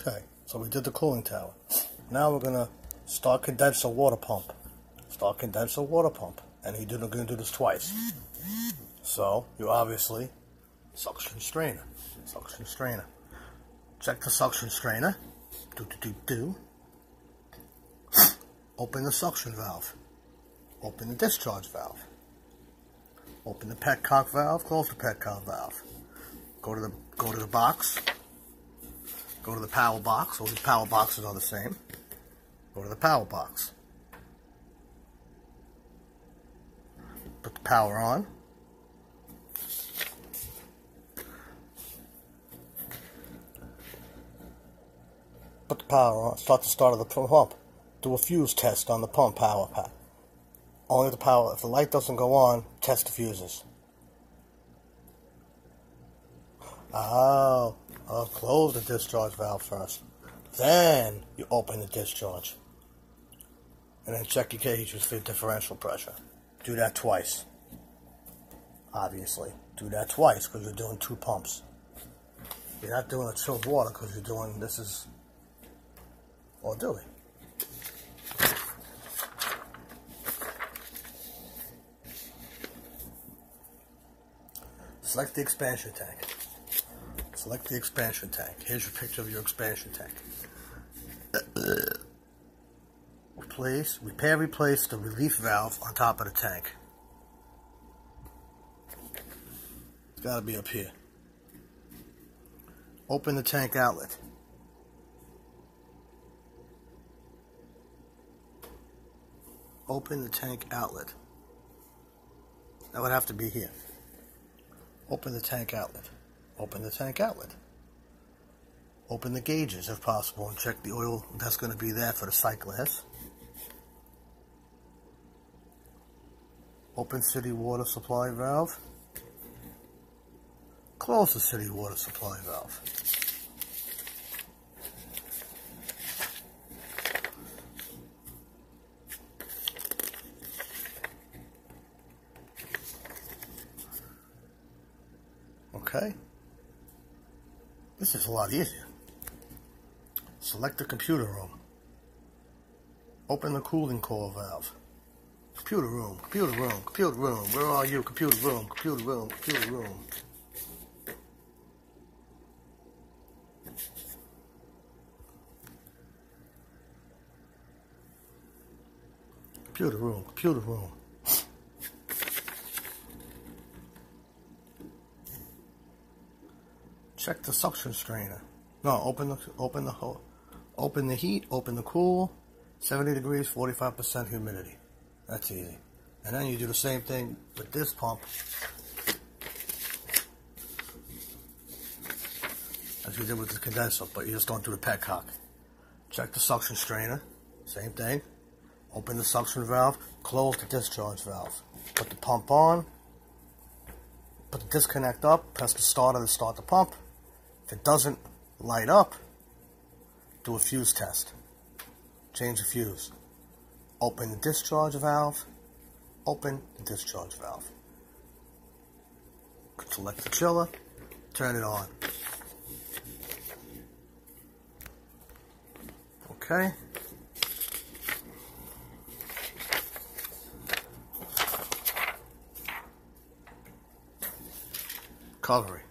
Okay, so we did the cooling tower. Now we're gonna start condenser water pump. Start condenser water pump. And you're gonna do this twice. So you obviously suction strainer. Suction strainer. Check the suction strainer. Open the suction valve. Open the discharge valve. Open the petcock valve. Close the petcock valve. Go to the box. Go to the power box. All these power boxes are the same. Go to the power box. Put the power on. Put the power on. Start the start of the pump. Do a fuse test on the pump power pack. Only the power. If the light doesn't go on, test the fuses. Close the discharge valve first. Then you open the discharge. And then check your gauges for differential pressure. Do that twice. Obviously. Do that twice because you're doing two pumps. You're not doing a chilled water because you're doing this is. Or do we? Select the expansion tank. Select the expansion tank. Here's your picture of your expansion tank. Replace the relief valve on top of the tank. It's got to be up here. Open the tank outlet. Open the tank outlet. That would have to be here. Open the tank outlet. Open the tank outlet. Open the gauges if possible and check the oil that's going to be there for the sight glass. Open city water supply valve. Close the city water supply valve. Okay. This is a lot easier. Select the computer room. Open the cooling core valve. Computer room, computer room, computer room. Where are you? Computer room, computer room, computer room. Computer room, computer room. Check the suction strainer. No, open the heat, open the cool. 70 degrees, 45% humidity. That's easy. And then you do the same thing with this pump as you did with the condenser, but you just don't do the petcock. Check the suction strainer. Same thing. Open the suction valve. Close the discharge valve. Put the pump on. Put the disconnect up. Press the starter to start the pump. If it doesn't light up, do a fuse test. Change the fuse. Open the discharge valve. Open the discharge valve. Select the chiller. Turn it on. Okay. Recovery.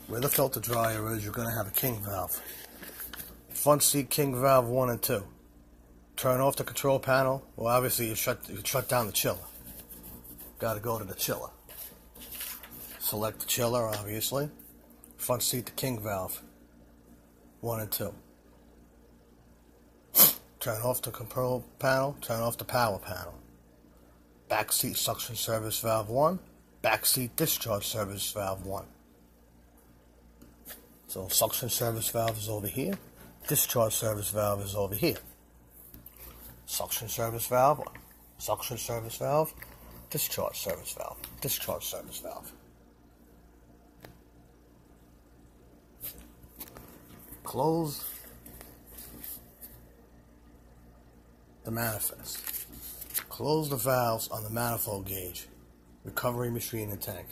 Where the filter dryer is, you're going to have a king valve. Front seat king valve 1 and 2. Turn off the control panel. Well, obviously you shut down the chiller. Got to go to the chiller. Select the chiller, obviously. Front seat the king valve 1 and 2. Turn off the control panel. Turn off the power panel. Back seat suction service valve 1. Back seat discharge service valve 1. So suction service valve is over here. Discharge service valve is over here. Suction service valve, suction service valve, discharge service valve, discharge service valve. Close the manifest. Close the valves on the manifold gauge, recovery machine and tank.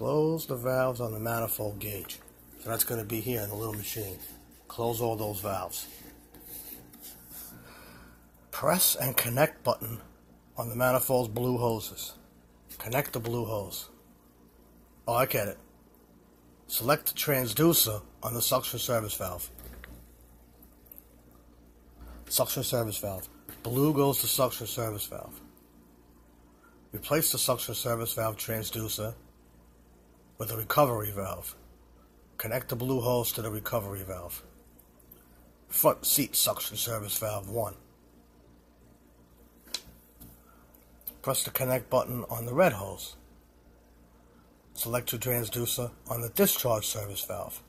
Close the valves on the manifold gauge. So that's going to be here in the little machine. Close all those valves. Press and connect button on the manifold's blue hoses. Connect the blue hose. Oh, I get it. Select the transducer on the suction service valve. Suction service valve. Blue goes to suction service valve. Replace the suction service valve transducer with a recovery valve. Connect the blue hose to the recovery valve. Front seat suction service valve 1. Press the connect button on the red hose. Select your transducer on the discharge service valve.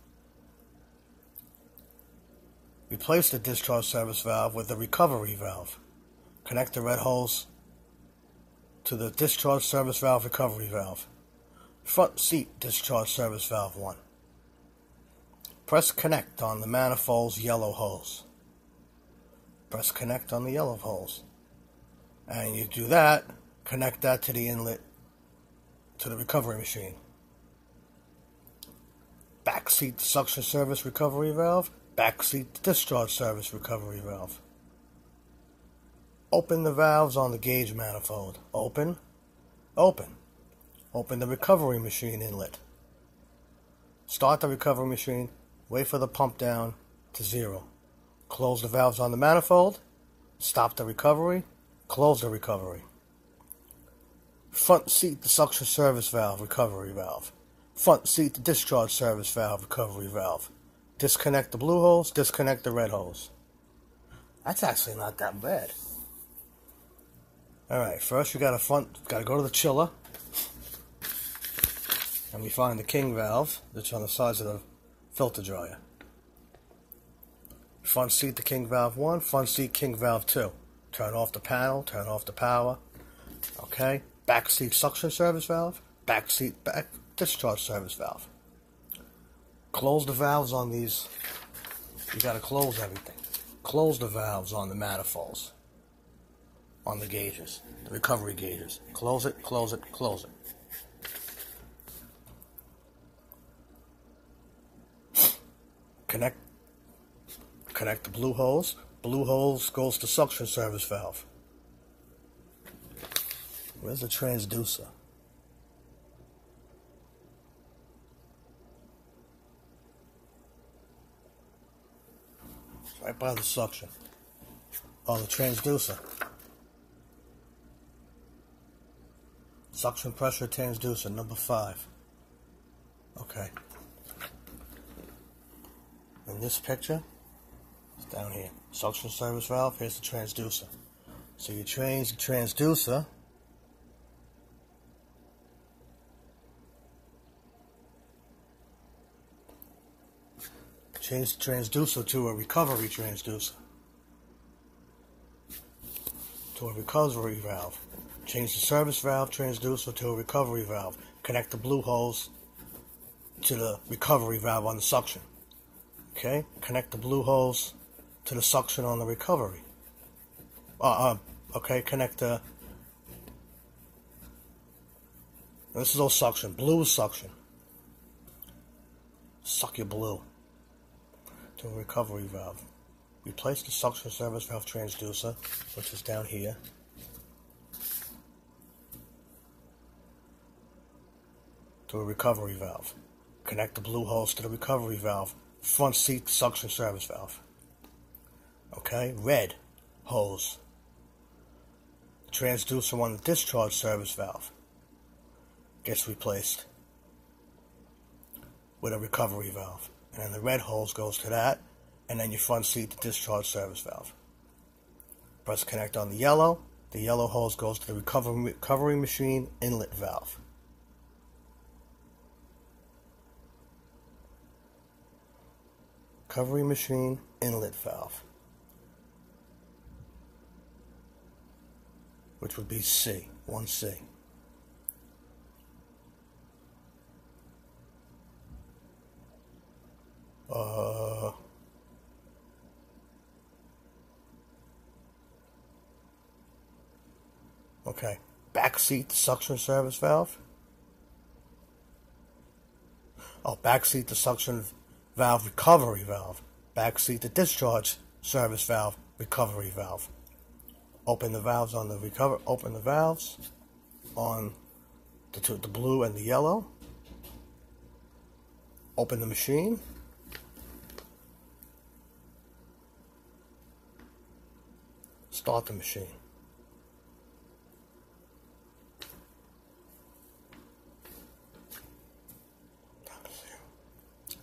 Replace the discharge service valve with the recovery valve. Connect the red hose to the discharge service valve recovery valve. Front seat discharge service valve 1. Press connect on the manifold's yellow hose. Press connect on the yellow hose. And you do that, connect that to the inlet to the recovery machine. Back seat suction service recovery valve. Back seat discharge service recovery valve. Open the valves on the gauge manifold. Open. Open. Open the recovery machine inlet. Start the recovery machine. Wait for the pump down to 0. Close the valves on the manifold. Stop the recovery. Close the recovery. Front seat the suction service valve recovery valve. Front seat the discharge service valve recovery valve. Disconnect the blue hose. Disconnect the red hose. That's actually not that bad. Alright, first you gotta go to the chiller. And we find the king valve that's on the sides of the filter dryer. Front seat the king valve 1, front seat king valve 2. Turn off the panel, turn off the power. Okay, back seat suction service valve, back seat back discharge service valve. Close the valves on these. You gotta close everything. Close the valves on the manifolds. On the gauges, the recovery gauges. Close it, close it, close it. Connect the blue hose. Blue hose goes to suction service valve. Where's the transducer? It's right by the suction. Oh, the transducer. Suction pressure transducer, number 5. Okay. In this picture, it's down here. Suction service valve, here's the transducer. So you change the transducer to a recovery transducer. To a recovery valve. Change the service valve transducer to a recovery valve. Connect the blue hose to the recovery valve on the suction. Okay, connect the blue hose to the suction on the recovery. Okay, connect the. This is all suction. Blue is suction. Suck your blue to a recovery valve. Replace the suction service valve transducer, which is down here. To a recovery valve. Connect the blue hose to the recovery valve. Front seat suction service valve. Okay, red hose. Transducer on the discharge service valve gets replaced with a recovery valve. And then the red hose goes to that, and then your front seat the discharge service valve. Press connect on the yellow hose goes to the recovery machine inlet valve. Recovery machine inlet valve, which would be C, 1C. Okay, back seat suction service valve. back seat the suction valve recovery valve. Back seat the discharge service valve recovery valve. Open the valves on the Open the valves on the blue and the yellow. Open the machine. Start the machine.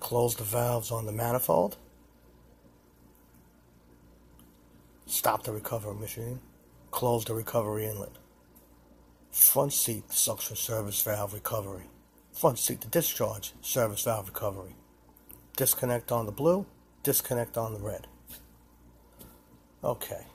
Close the valves on the manifold. Stop the recovery machine. Close the recovery inlet. Front seat suction service valve recovery. Front seat the discharge service valve recovery. Disconnect on the blue. Disconnect on the red. Okay.